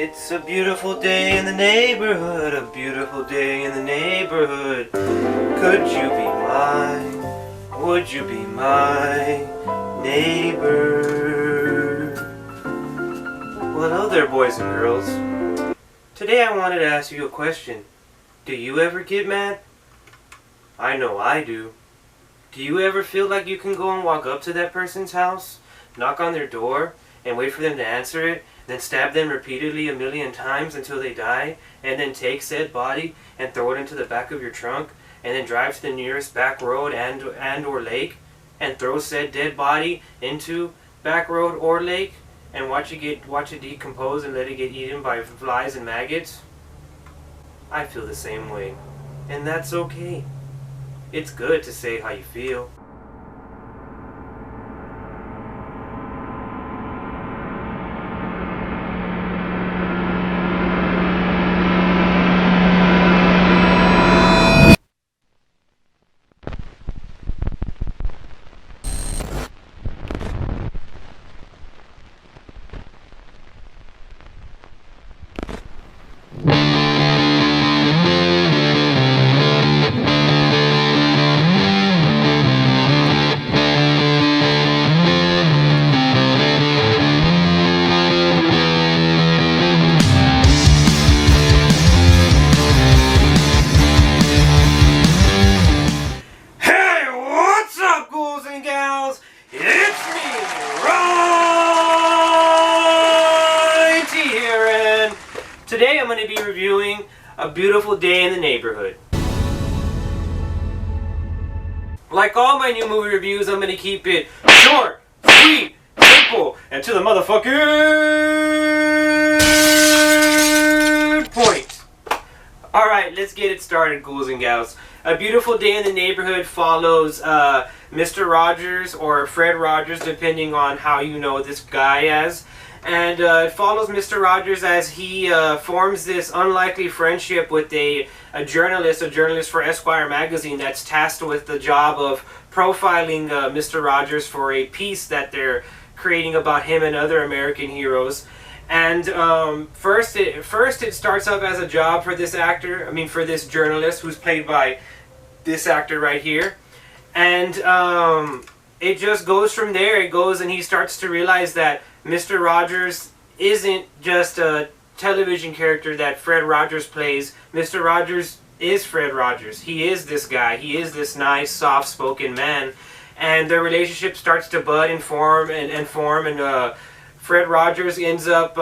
It's a beautiful day in the neighborhood, a beautiful day in the neighborhood. Could you be mine? Would you be my neighbor? Well, hello there, boys and girls. Today I wanted to ask you a question. Do you ever get mad? I know I do. Do you ever feel like you can go and walk up to that person's house, knock on their door, and wait for them to answer it, then stab them repeatedly 1,000,000 times until they die, and then take said body and throw it into the back of your trunk, and then drive to the nearest back road and or lake, and throw said dead body into back road or lake, and watch it decompose and let it get eaten by flies and maggots? I feel the same way, and that's okay. It's good to say how you feel. Today I'm going to be reviewing A Beautiful Day in the Neighborhood. Like all my new movie reviews, I'm going to keep it short, sweet, simple, and to the motherfucking point. Alright, let's get it started, ghouls and gals. A Beautiful Day in the Neighborhood follows Mr. Rogers, or Fred Rogers, depending on how you know this guy as. And it follows Mr. Rogers as he forms this unlikely friendship with a journalist for Esquire magazine that's tasked with the job of profiling Mr. Rogers for a piece that they're creating about him and other American heroes. And first it starts up as a job for this for this journalist, who's played by this actor right here. And it just goes from there. It goes, and he starts to realize that Mr. Rogers isn't just a television character that Fred Rogers plays. Mr. Rogers is Fred Rogers. He is this guy. He is this nice, soft-spoken man. And their relationship starts to bud and form, and Fred Rogers ends up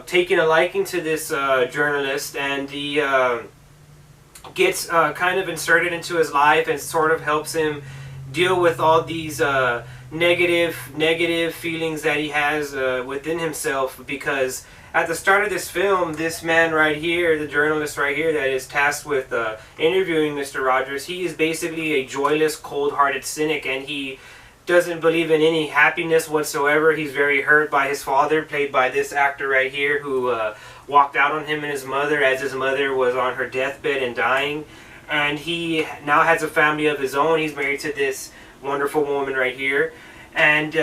taking a liking to this journalist, and he gets kind of inserted into his life and sort of helps him deal with all these negative feelings that he has within himself, because at the start of this film, this man right here, the journalist right here that is tasked with interviewing Mr. Rogers, he is basically a joyless, cold-hearted cynic, and he doesn't believe in any happiness whatsoever. He's very hurt by his father, played by this actor right here, who walked out on him and his mother as his mother was on her deathbed and dying. And he now has a family of his own. He's married to this wonderful woman right here, and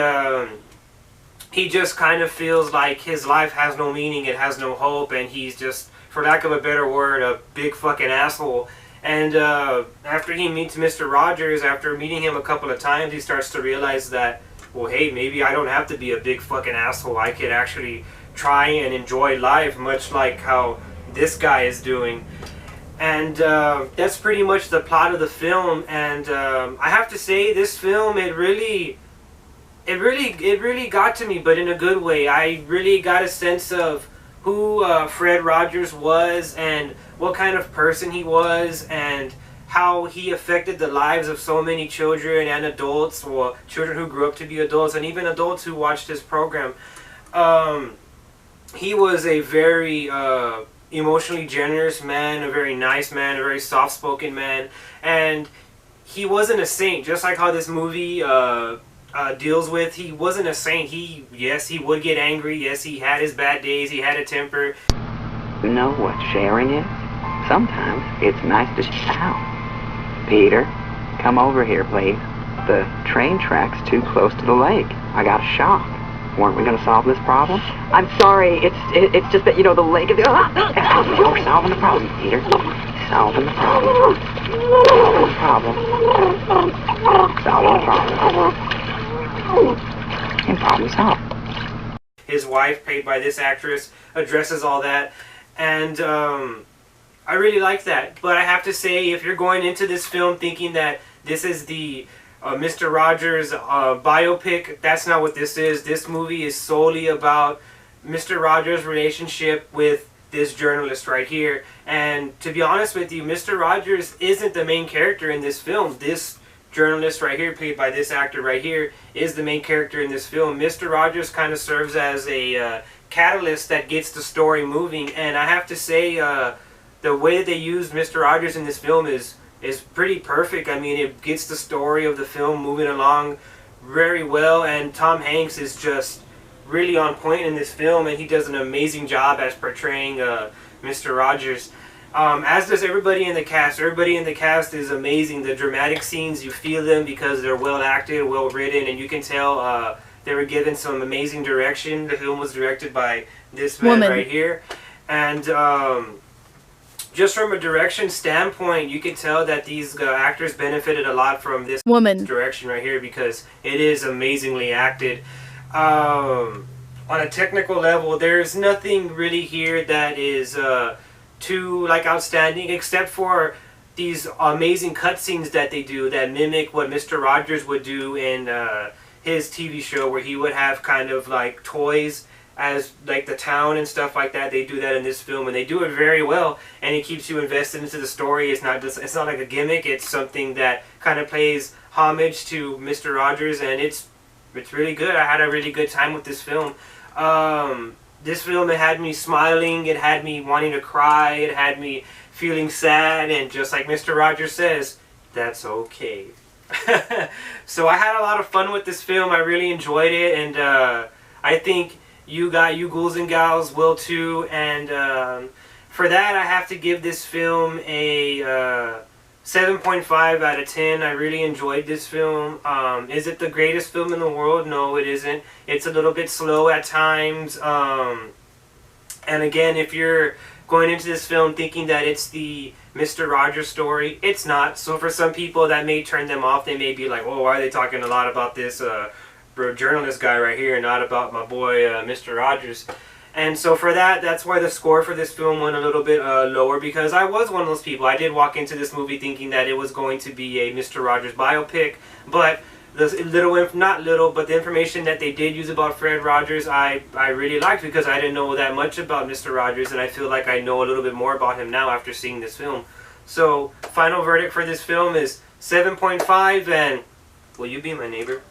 he just kind of feels like his life has no meaning, it has no hope, and he's just, for lack of a better word, a big fucking asshole. And after he meets Mr. Rogers, after meeting him a couple of times, he starts to realize that, well, hey, maybe I don't have to be a big fucking asshole. I could actually try and enjoy life, much like how this guy is doing. And that's pretty much the plot of the film. And I have to say, this film, it really got to me, but in a good way. I really got a sense of who Fred Rogers was, and what kind of person he was, and how he affected the lives of so many children and adults, or children who grew up to be adults, and even adults who watched his program. He was a very emotionally generous man, a very nice man, a very soft-spoken man, and he wasn't a saint, just like how this movie deals with. He wasn't a saint. Yes, he would get angry. Yes, he had his bad days. He had a temper. You know what sharing is? Sometimes it's nice to shout. Peter, come over here, please. The train track's too close to the lake. I got a shock. Weren't we going to solve this problem? I'm sorry. It's just that, you know, the lake is... We're solving the problem, Peter. Solving the problem. Solving the problem. Solving the problem. And problem solved. His wife, played by this actress, addresses all that, and I really like that. But I have to say, if you're going into this film thinking that this is the Mr. Rogers biopic, that's not what this is. This movie is solely about Mr. Rogers' relationship with this journalist right here. And to be honest with you, Mr. Rogers isn't the main character in this film. This journalist right here, played by this actor right here, is the main character in this film. Mr. Rogers kind of serves as a catalyst that gets the story moving. And I have to say, the way that they use Mr. Rogers in this film is pretty perfect. I mean, it gets the story of the film moving along very well, and Tom Hanks is just really on point in this film, and he does an amazing job as portraying Mr. Rogers. As does everybody in the cast. Everybody in the cast is amazing. The dramatic scenes, you feel them because they're well acted, well written, and you can tell they were given some amazing direction. The film was directed by this man right here. And just from a direction standpoint, you can tell that these actors benefited a lot from this direction right here, because it is amazingly acted. On a technical level, there's nothing really here that is too outstanding, except for these amazing cutscenes that they do that mimic what Mr. Rogers would do in his TV show, where he would have kind of like toys as like the town and stuff like that. They do that in this film, and they do it very well, and it keeps you invested into the story. It's not like a gimmick. It's something that kind of pays homage to Mr. Rogers, and it's really good. I had a really good time with this film. This film, it had me smiling, it had me wanting to cry, it had me feeling sad, and just like Mr. Rogers says, that's okay. So I had a lot of fun with this film. I really enjoyed it, and I think you ghouls and gals will too. And for that, I have to give this film a 7.5 out of 10. I really enjoyed this film. Is it the greatest film in the world? No, it isn't. It's a little bit slow at times. And again, if you're going into this film thinking that it's the Mr. Rogers story, it's not. So for some people, that may turn them off. They may be like, oh, why are they talking a lot about this journalist guy right here, not about my boy Mr. Rogers? And so for that, that's why the score for this film went a little bit lower, because I was one of those people. I did walk into this movie thinking that it was going to be a Mr. Rogers biopic, but the the information that they did use about Fred Rogers, I really liked, because I didn't know that much about Mr. Rogers, and I feel like I know a little bit more about him now after seeing this film. So final verdict for this film is 7.5, and will you be my neighbor?